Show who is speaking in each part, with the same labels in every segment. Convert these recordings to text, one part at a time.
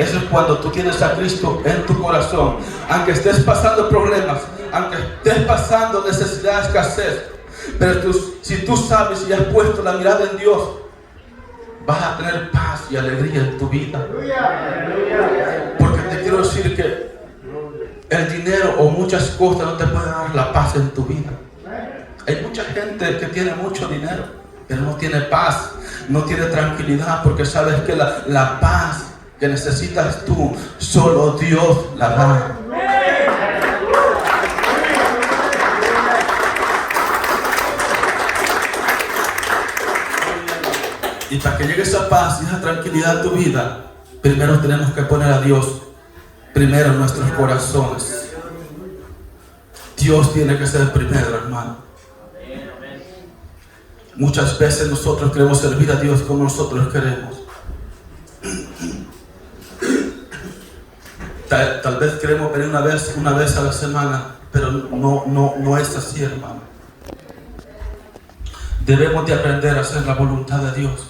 Speaker 1: Eso es cuando tú tienes a Cristo en tu corazón. Aunque estés pasando problemas, aunque estés pasando necesidad, escasez, pero si tú sabes y has puesto la mirada en Dios, vas a tener paz y alegría en tu vida. Porque te quiero decir que el dinero o muchas cosas no te pueden dar la paz en tu vida. Hay mucha gente que tiene mucho dinero, pero no tiene paz, no tiene tranquilidad, porque sabes que la paz que necesitas tú, solo Dios la da. Y para que llegue esa paz y esa tranquilidad a tu vida, primero tenemos que poner a Dios primero en nuestros corazones. Dios tiene que ser primero, hermano. Muchas veces nosotros queremos servir a Dios como nosotros queremos. Tal vez queremos venir una vez a la semana, pero no es así, hermano. Debemos de aprender a hacer la voluntad de Dios.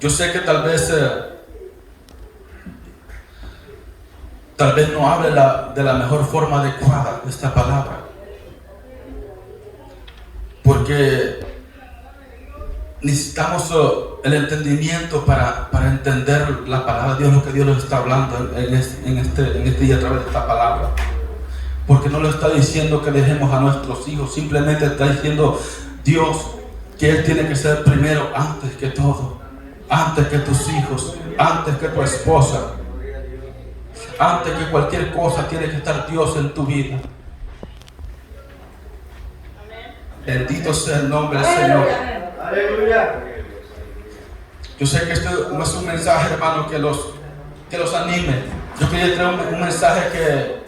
Speaker 1: Yo sé que tal vez no hable de la mejor forma adecuada esta palabra, porque necesitamos el entendimiento para entender la palabra de Dios, lo que Dios nos está hablando en este día a través de esta palabra. Porque no lo está diciendo que dejemos a nuestros hijos, simplemente está diciendo Dios que Él tiene que ser primero antes que todo, antes que tus hijos, antes que tu esposa, antes que cualquier cosa tiene que estar Dios en tu vida. Bendito sea el nombre del Señor.
Speaker 2: Aleluya.
Speaker 1: Yo sé que esto no es un mensaje, hermano, que los anime. Yo quería traer un mensaje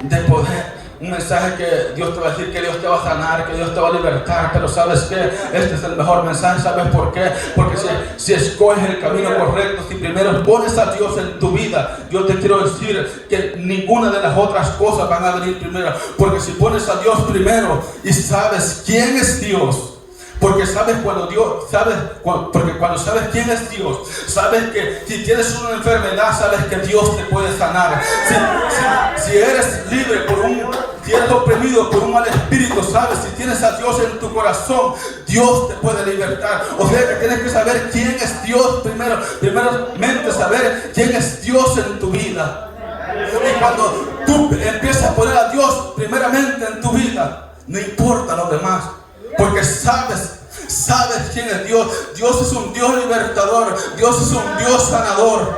Speaker 1: de poder, un mensaje que Dios te va a decir, que Dios te va a sanar, que Dios te va a libertar. Pero ¿sabes qué? Este es el mejor mensaje. ¿Sabes por qué? Porque si escoges el camino correcto, si primero pones a Dios en tu vida, yo te quiero decir que ninguna de las otras cosas van a venir primero. Porque si pones a Dios primero y sabes quién es Dios, porque sabes porque cuando sabes quién es Dios, sabes que si tienes una enfermedad, sabes que Dios te puede sanar. Si eres libre si eres oprimido por un mal espíritu, sabes, si tienes a Dios en tu corazón, Dios te puede libertar. O sea que tienes que saber quién es Dios primeramente saber quién es Dios en tu vida. Y cuando tú empiezas a poner a Dios primeramente en tu vida, no importa lo demás. Porque sabes quién es Dios. Dios es un Dios libertador. Dios es un Dios sanador.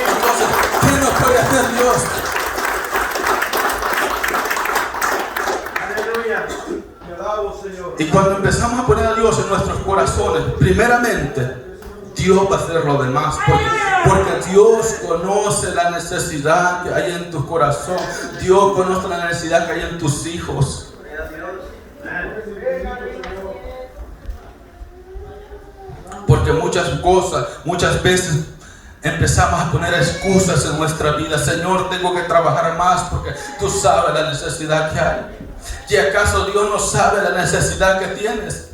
Speaker 1: Entonces, ¿quién nos puede hacer Dios?
Speaker 2: Aleluya. Te alabo, Señor.
Speaker 1: Y cuando empezamos a poner a Dios en nuestros corazones, primeramente Dios va a hacer lo demás. Porque Dios conoce la necesidad que hay en tu corazón. Dios conoce la necesidad que hay en tus hijos. Porque muchas veces empezamos a poner excusas en nuestra vida. Señor, tengo que trabajar más porque tú sabes la necesidad que hay. ¿Y acaso Dios no sabe la necesidad que tienes?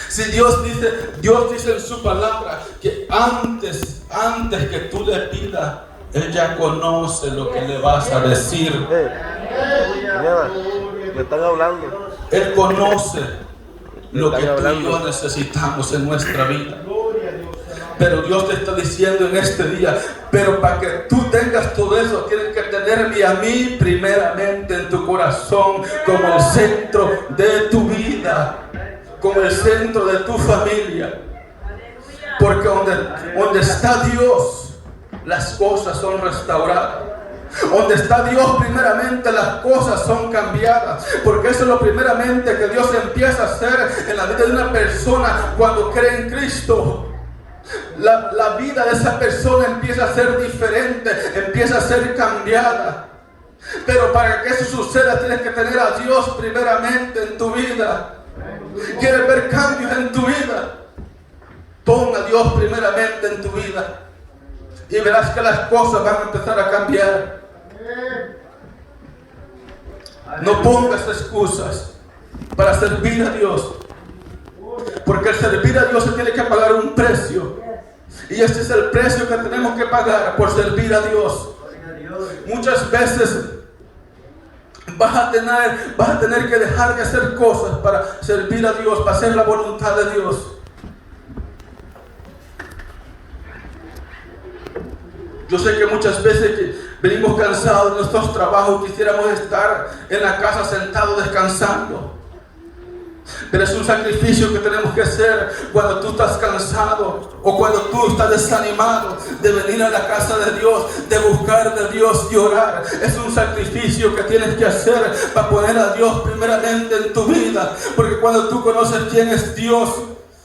Speaker 1: Si Dios dice en su palabra que antes que tú le pidas, Él ya conoce lo que le vas a decir.
Speaker 3: Me están hablando.
Speaker 1: Él conoce lo que tú y yo necesitamos en nuestra vida. Pero Dios te está diciendo en este día, pero para que tú tengas todo eso, tienes que tenerme a mí primeramente en tu corazón, como el centro de tu vida, como el centro de tu familia. Porque donde está Dios, las cosas son restauradas. Donde está Dios, primeramente las cosas son cambiadas. Porque eso es lo primeramente que Dios empieza a hacer en la vida de una persona cuando cree en Cristo. La vida de esa persona empieza a ser diferente, empieza a ser cambiada. Pero para que eso suceda, tienes que tener a Dios primeramente en tu vida. ¿Quieres ver cambios en tu vida? Pon a Dios primeramente en tu vida y verás que las cosas van a empezar a cambiar. No pongas excusas para servir a Dios. Porque el servir a Dios se tiene que pagar un precio. Y este es el precio que tenemos que pagar por servir a Dios. Muchas veces vas a tener que dejar de hacer cosas para servir a Dios, para hacer la voluntad de Dios. Yo sé que muchas veces que venimos cansados de nuestros trabajos, quisiéramos estar en la casa sentados descansando. Pero es un sacrificio que tenemos que hacer cuando tú estás cansado o cuando tú estás desanimado de venir a la casa de Dios, de buscar de Dios y orar. Es un sacrificio que tienes que hacer para poner a Dios primeramente en tu vida. Porque cuando tú conoces quién es Dios,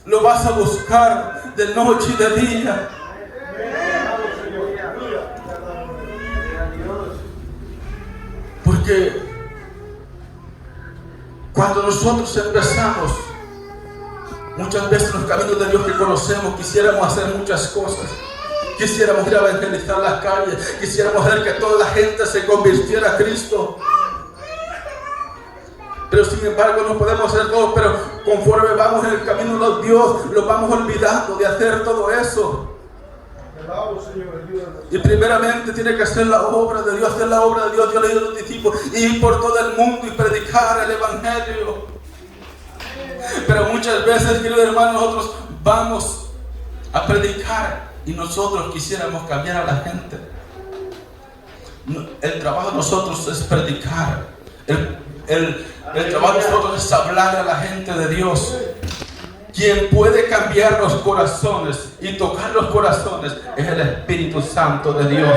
Speaker 1: lo vas a buscar de noche y de día. Porque cuando nosotros empezamos, muchas veces los caminos de Dios que conocemos, quisiéramos hacer muchas cosas. Quisiéramos ir a evangelizar las calles, quisiéramos ver que toda la gente se convirtiera a Cristo. Pero sin embargo no podemos hacer todo, pero conforme vamos en el camino de Dios, lo vamos olvidando de hacer todo eso. Y primeramente tiene que hacer la obra de Dios, hacer la obra de Dios. Yo le digo a los discípulos, ir por todo el mundo y predicar el evangelio. Pero muchas veces, queridos hermanos, nosotros vamos a predicar y nosotros quisiéramos cambiar a la gente. El trabajo de nosotros es predicar. El trabajo de nosotros es hablar a la gente de Dios. Quien puede cambiar los corazones y tocar los corazones es el Espíritu Santo de Dios.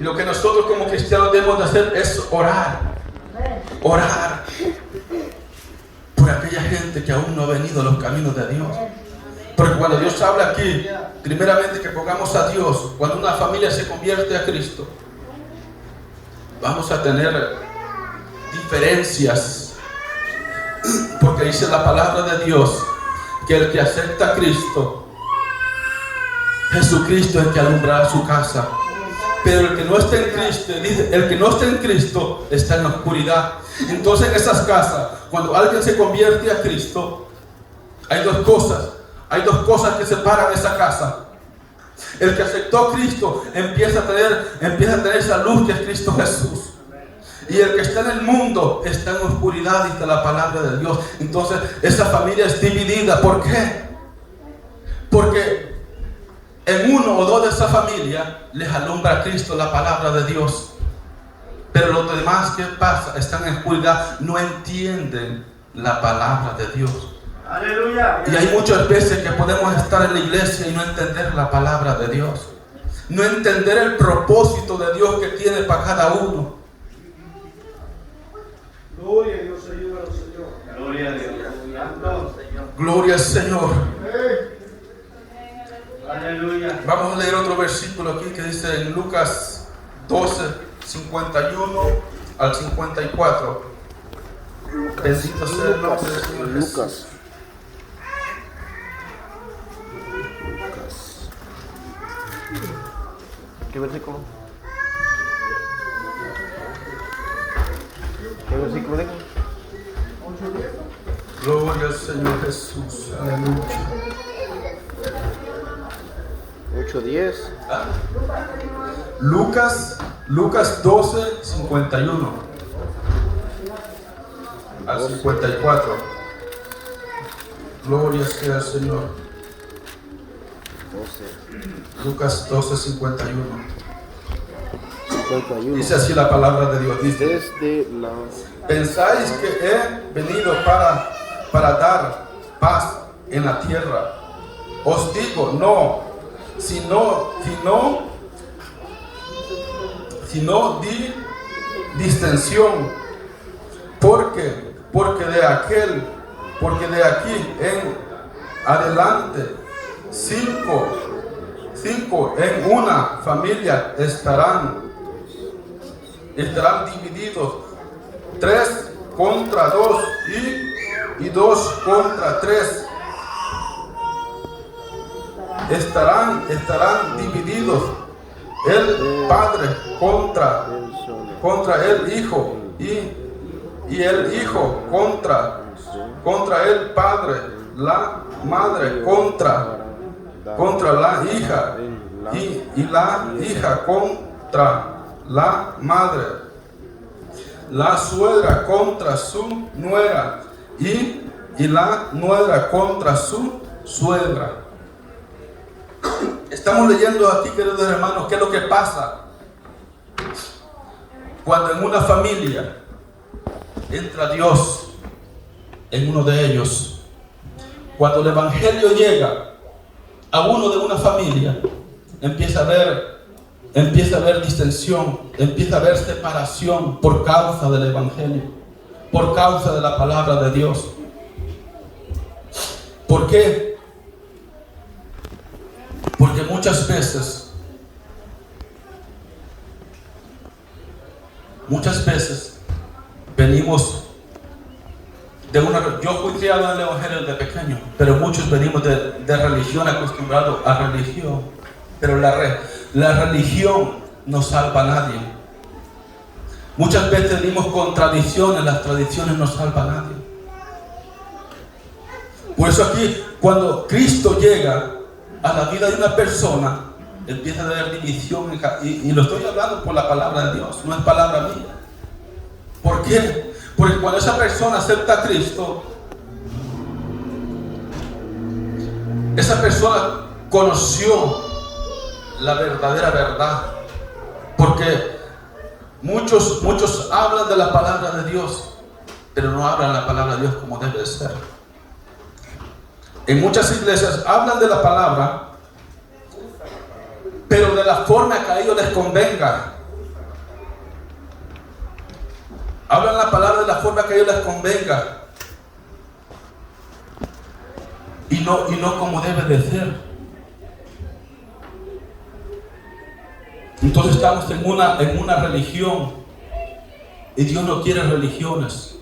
Speaker 1: Y lo que nosotros como cristianos debemos de hacer es orar. Orar por aquella gente que aún no ha venido a los caminos de Dios. Porque cuando Dios habla aquí, primeramente que pongamos a Dios. Cuando una familia se convierte a Cristo, vamos a tener diferencias. Porque dice la palabra de Dios que el que acepta a Cristo, Jesucristo es el que alumbrará su casa. Pero el que no está en Cristo, dice, el que no está en Cristo está en la oscuridad. Entonces en esas casas, cuando alguien se convierte a Cristo, hay dos cosas que separan esa casa. El que aceptó a Cristo empieza a tener esa luz que es Cristo Jesús. Y el que está en el mundo está en oscuridad, dice la palabra de Dios. Entonces esa familia es dividida. ¿Por qué? Porque en uno o dos de esa familia les alumbra a Cristo la palabra de Dios. Pero los demás, ¿qué pasa? Están en oscuridad, no entienden la palabra de Dios. Aleluya. Y hay muchas veces que podemos estar en la iglesia y no entender la palabra de Dios. No entender el propósito de Dios que tiene para cada uno.
Speaker 2: Gloria a Dios, Señor. Gloria a Dios.
Speaker 1: Gloria al Señor.
Speaker 2: Aleluya.
Speaker 1: Vamos a leer otro versículo aquí que dice en Lucas 12, 51 al 54. Bendito sea el nombre del Señor Jesús.
Speaker 3: ¿Qué versículo? ¿Qué versículo dijo?
Speaker 1: Gloria al Señor Jesús. Aleluya.
Speaker 3: 8:10.
Speaker 1: Lucas 12, 51 al 54. Gloria sea al Señor.
Speaker 3: 12.
Speaker 1: Lucas 12, 51.
Speaker 3: 51.
Speaker 1: Dice así la palabra de Dios. Dice:
Speaker 3: Desde la...
Speaker 1: ¿Pensáis que he venido para dar paz en la tierra? Os digo, no, sino distensión, porque de aquí en adelante cinco en una familia estarán divididos, 3 contra 2 y 2 contra 3. Estarán divididos, el padre contra el hijo y y el hijo contra el padre, la madre contra la hija y la hija contra la madre, la suegra contra su nuera y la nuera contra su suegra. Estamos leyendo aquí, queridos hermanos, qué es lo que pasa cuando en una familia entra Dios en uno de ellos. Cuando el evangelio llega a uno de una familia, empieza a haber distensión, empieza a haber separación por causa del evangelio, por causa de la palabra de Dios. ¿Por qué? Porque muchas veces venimos de una... Yo fui criado en el evangelio de pequeño, pero muchos venimos de religión, acostumbrados a religión. Pero la religión no salva a nadie. Muchas veces venimos con tradiciones, las tradiciones no salvan a nadie. Por eso aquí, cuando Cristo llega a la vida de una persona, empieza a haber división, y lo estoy hablando por la palabra de Dios, no es palabra mía. ¿Por qué? Porque cuando esa persona acepta a Cristo, esa persona conoció la verdadera verdad. Porque muchos hablan de la palabra de Dios, pero no hablan la palabra de Dios como debe de ser. En muchas iglesias hablan de la palabra, pero de la forma que a ellos les convenga. Hablan la palabra de la forma que a ellos les convenga. Y no como debe de ser. Entonces estamos en una religión. Y Dios no quiere religiones.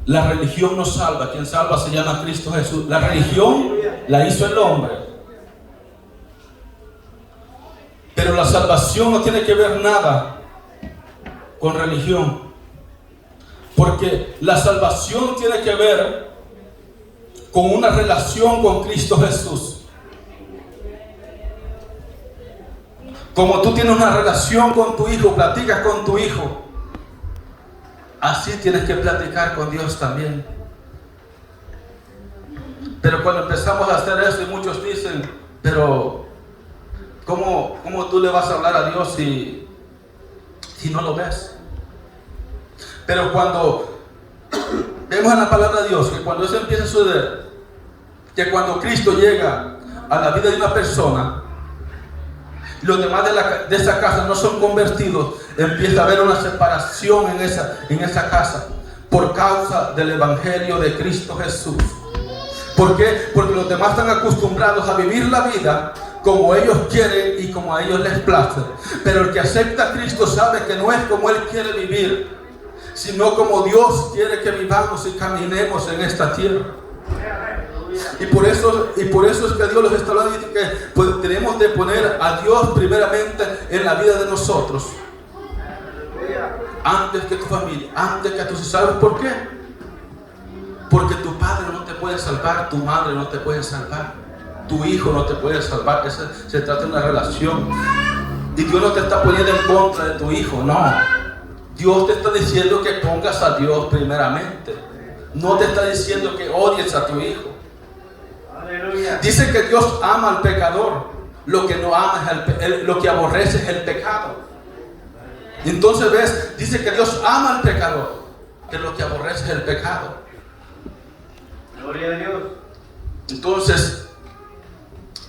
Speaker 1: La religión no salva. Quien salva se llama Cristo Jesús. La religión la hizo el hombre. Pero la salvación no tiene que ver nada con religión. Porque la salvación tiene que ver con una relación con Cristo Jesús. Como tú tienes una relación con tu hijo, platicas con tu hijo, así tienes que platicar con Dios también. Pero cuando empezamos a hacer eso, y muchos dicen, pero ¿cómo tú le vas a hablar a Dios si no lo ves? Pero cuando vemos en la palabra de Dios que cuando eso empieza a suceder, que cuando Cristo llega a la vida de una persona, los demás de esa casa no son convertidos, empieza a haber una separación en esa casa por causa del evangelio de Cristo Jesús. ¿Por qué? Porque los demás están acostumbrados a vivir la vida como ellos quieren y como a ellos les place. Pero el que acepta a Cristo sabe que no es como Él quiere vivir, sino como Dios quiere que vivamos y caminemos en esta tierra. Y por eso es que Dios los está hablando y dice que pues, tenemos de poner a Dios primeramente en la vida de nosotros, antes que tu familia, antes que tus... ¿Sabes por qué? Porque tu padre no te puede salvar, tu madre no te puede salvar, tu hijo no te puede salvar. Se trata de una relación. Y Dios no te está poniendo en contra de tu hijo, no. Dios te está diciendo que pongas a Dios primeramente. No te está diciendo que odies a tu hijo. Dice que Dios ama al pecador. Lo que no ama es lo que aborrece es el pecado. Entonces ves, dice que Dios ama al pecador, que lo que aborrece es el pecado.
Speaker 2: Gloria a Dios.
Speaker 1: Entonces,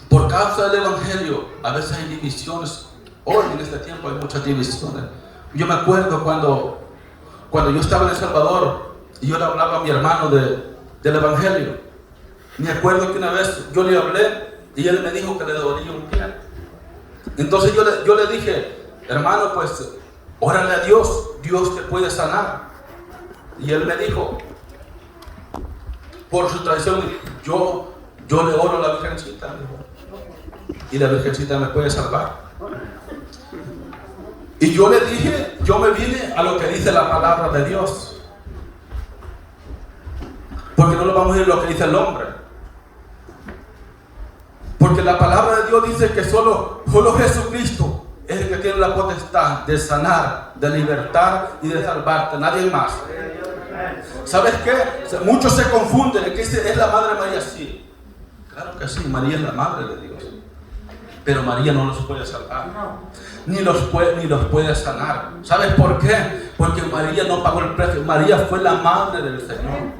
Speaker 1: por causa del evangelio, a veces hay divisiones. Hoy en este tiempo hay muchas divisiones. Yo me acuerdo cuando yo estaba en El Salvador y yo le hablaba a mi hermano del evangelio. Me acuerdo que una vez yo le hablé y él me dijo que le dolía un pie. Entonces yo le dije, hermano, pues órale a Dios, Dios te puede sanar. Y él me dijo, por su tradición, yo le oro a la Virgencita, y la Virgencita me puede salvar. Y yo le dije yo me vine a lo que dice la palabra de Dios. Porque no lo vamos a ir a lo que dice el hombre. Porque la palabra de Dios dice que solo Jesucristo es el que tiene la potestad de sanar, de libertar y de salvarte, nadie más. ¿Sabes qué? Muchos se confunden, es que es la Madre María, sí. Claro que sí, María es la Madre de Dios. Pero María no los puede salvar, ni los puede sanar. ¿Sabes por qué? Porque María no pagó el precio. María fue la Madre del Señor.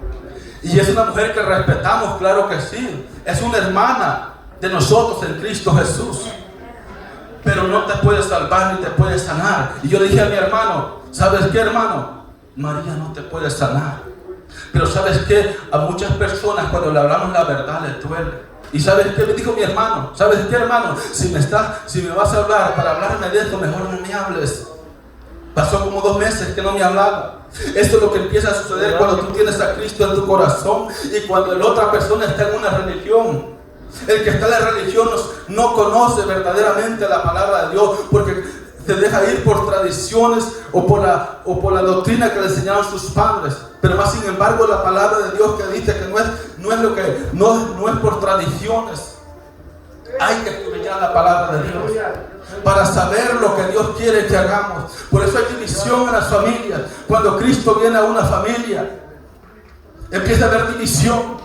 Speaker 1: Y es una mujer que respetamos, claro que sí. Es una hermana de nosotros en Cristo Jesús. Pero no te puede salvar ni te puede sanar. Y yo le dije a mi hermano, ¿sabes qué, hermano? María no te puede sanar. Pero ¿sabes qué? A muchas personas cuando le hablamos la verdad les duele. ¿Y sabes qué me dijo mi hermano? ¿Sabes qué, hermano? Si me vas a hablar para hablarme de esto, mejor no me hables. Pasó como 2 meses que no me hablaba. Esto es lo que empieza a suceder cuando tú tienes a Cristo en tu corazón y cuando la otra persona está en una religión. El que está en la religión no conoce verdaderamente la palabra de Dios porque se deja ir por tradiciones o por la doctrina que le enseñaron sus padres. Pero más sin embargo la palabra de Dios que dice que no es por tradiciones. Hay que estudiar la palabra de Dios para saber lo que Dios quiere que hagamos. Por eso hay división en las familias. Cuando Cristo viene a una familia, empieza a haber división.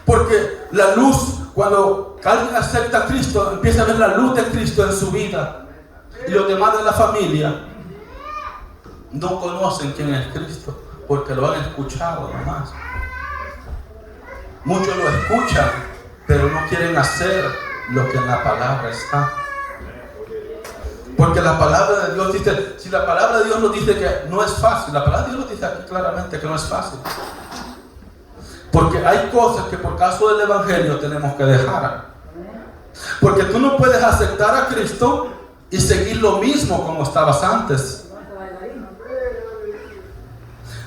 Speaker 1: Porque la luz, cuando alguien acepta a Cristo, empieza a ver la luz de Cristo en su vida. Y los demás de la familia no conocen quién es Cristo, porque lo han escuchado nomás. Muchos lo escuchan, pero no quieren hacer lo que en la palabra está. Porque la palabra de Dios dice, si la palabra de Dios nos dice que no es fácil, la palabra de Dios nos dice aquí claramente que no es fácil. Porque hay cosas que por caso del Evangelio tenemos que dejar. Porque tú no puedes aceptar a Cristo y seguir lo mismo como estabas antes.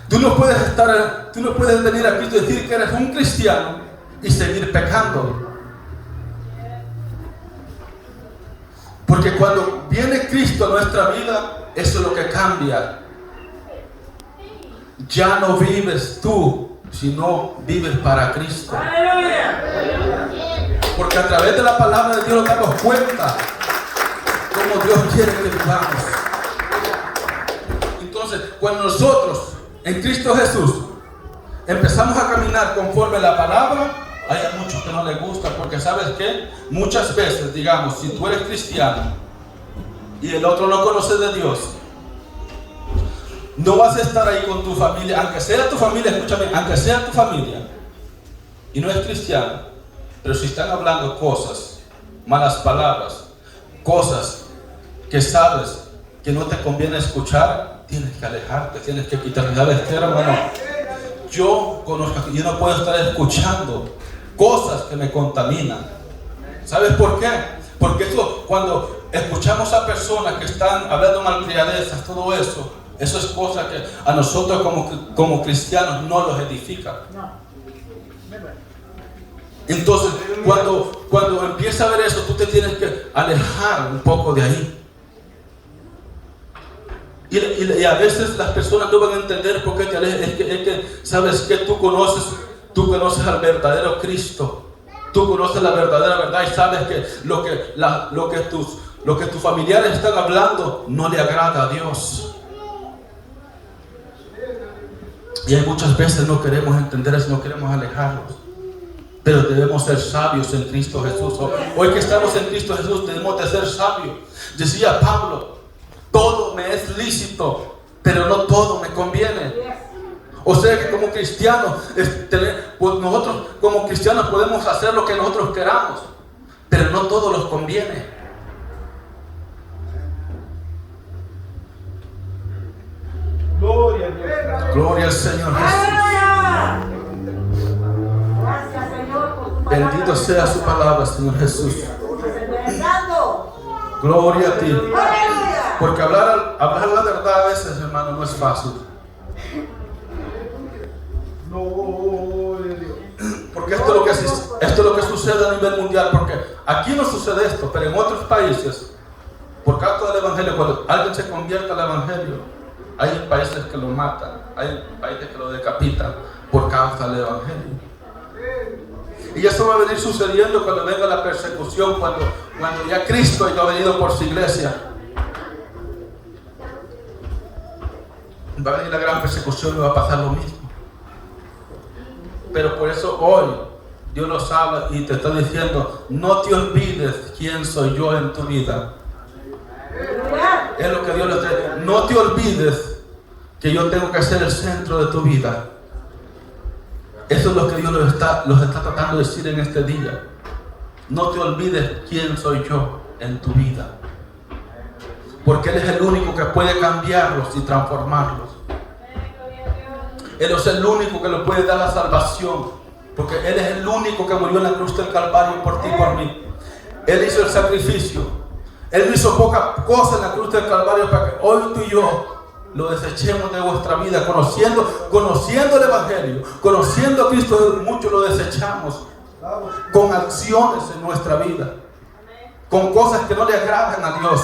Speaker 1: Tú no puedes venir a Cristo y decir que eres un cristiano y seguir pecando. Porque cuando viene Cristo a nuestra vida, eso es lo que cambia. Ya no vives tú, sino vives para Cristo. Porque a través de la palabra de Dios nos damos cuenta cómo Dios quiere que vivamos. Entonces, cuando nosotros en Cristo Jesús empezamos a caminar conforme a la palabra, hay a muchos que no les gusta, porque ¿sabes qué? Muchas veces, digamos, si tú eres cristiano y el otro no conoce de Dios, no vas a estar ahí con tu familia, aunque sea tu familia, escúchame, aunque sea tu familia y no es cristiano, pero si están hablando cosas, malas palabras, cosas que sabes que no te conviene escuchar, tienes que alejarte, tienes que quitarte. ¿Sabes qué, hermano? Yo no puedo estar escuchando cosas que me contaminan. ¿Sabes por qué? Porque eso, cuando escuchamos a personas que están hablando malcriadezas, todo eso es cosa que a nosotros como cristianos no los edifica. Entonces, cuando empieza a ver eso, tú te tienes que alejar un poco de ahí. Y a veces las personas no van a entender por qué te alejas. Es que sabes que tú conoces al verdadero Cristo. Tú conoces la verdadera verdad y sabes que lo que tus familiares están hablando no le agrada a Dios. Y hay muchas veces no queremos entender eso, no queremos alejarnos. Pero debemos ser sabios en Cristo Jesús. Hoy que estamos en Cristo Jesús debemos de ser sabios. Decía Pablo, todo me es lícito, pero no todo me conviene. O sea que como cristianos, pues nosotros como cristianos podemos hacer lo que nosotros queramos, pero no todo nos conviene.
Speaker 2: Gloria a Dios.
Speaker 1: Gloria al Señor Jesús. Bendito sea su palabra, Señor Jesús. Gloria a ti. Porque hablar la verdad a veces, hermano, no es fácil. Porque esto es lo que sucede a nivel mundial. Porque aquí no sucede esto, pero en otros países, por causa del Evangelio, cuando alguien se convierte al Evangelio, Hay países que lo matan, hay países que lo decapitan por causa del Evangelio. Y eso va a venir sucediendo cuando venga la persecución, cuando ya Cristo haya venido por su iglesia. Va a venir la gran persecución y va a pasar lo mismo. Pero por eso hoy Dios nos habla y te está diciendo: no te olvides quién soy yo en tu vida. Es lo que Dios le dice. No te olvides que yo tengo que ser el centro de tu vida. Eso es lo que Dios los está tratando de decir en este día. No te olvides quién soy yo en tu vida. Porque Él es el único que puede cambiarlos y transformarlos. Él es el único que le puede dar la salvación. Porque Él es el único que murió en la cruz del Calvario por ti y por mí. Él hizo el sacrificio. Él no hizo poca cosa en la cruz del Calvario para que hoy tú y yo lo desechemos de vuestra vida, conociendo el Evangelio, conociendo a Cristo. Muchos lo desechamos con acciones en nuestra vida, con cosas que no le agradan a Dios.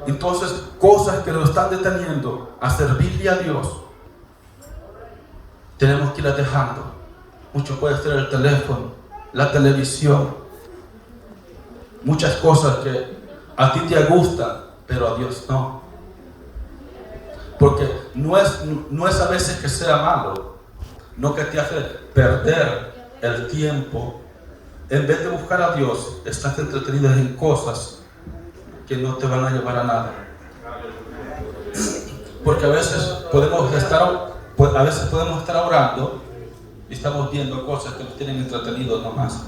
Speaker 1: Entonces, cosas que nos están deteniendo a servirle a Dios, tenemos que irlas dejando. Mucho puede ser el teléfono, la televisión, muchas cosas que a ti te gustan, pero a Dios no. Porque no es a veces que sea malo, no que te hace perder el tiempo. En vez de buscar a Dios, estás entretenido en cosas que no te van a llevar a nada. Porque a veces podemos estar orando y estamos viendo cosas que nos tienen entretenidos nomás.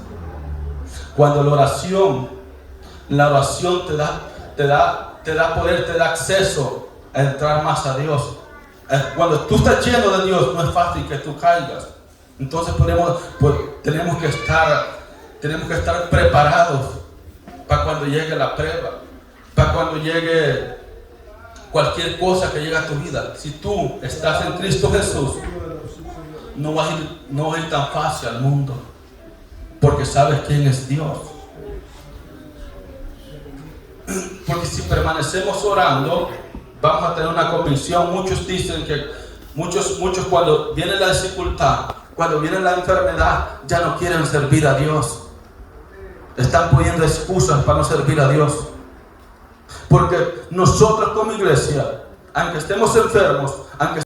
Speaker 1: Cuando la oración te da poder, te da acceso a entrar más a Dios. Cuando tú estás lleno de Dios, no es fácil que tú caigas. Entonces tenemos que estar preparados para cuando llegue la prueba, para cuando llegue cualquier cosa que llegue a tu vida. Si tú estás en Cristo Jesús, no vas a ir tan fácil al mundo, porque sabes quién es Dios. Porque si permanecemos orando, vamos a tener una convicción. Muchos dicen que muchos cuando viene la dificultad, cuando viene la enfermedad, ya no quieren servir a Dios. Están poniendo excusas para no servir a Dios. Porque nosotros como iglesia, aunque estemos enfermos, aunque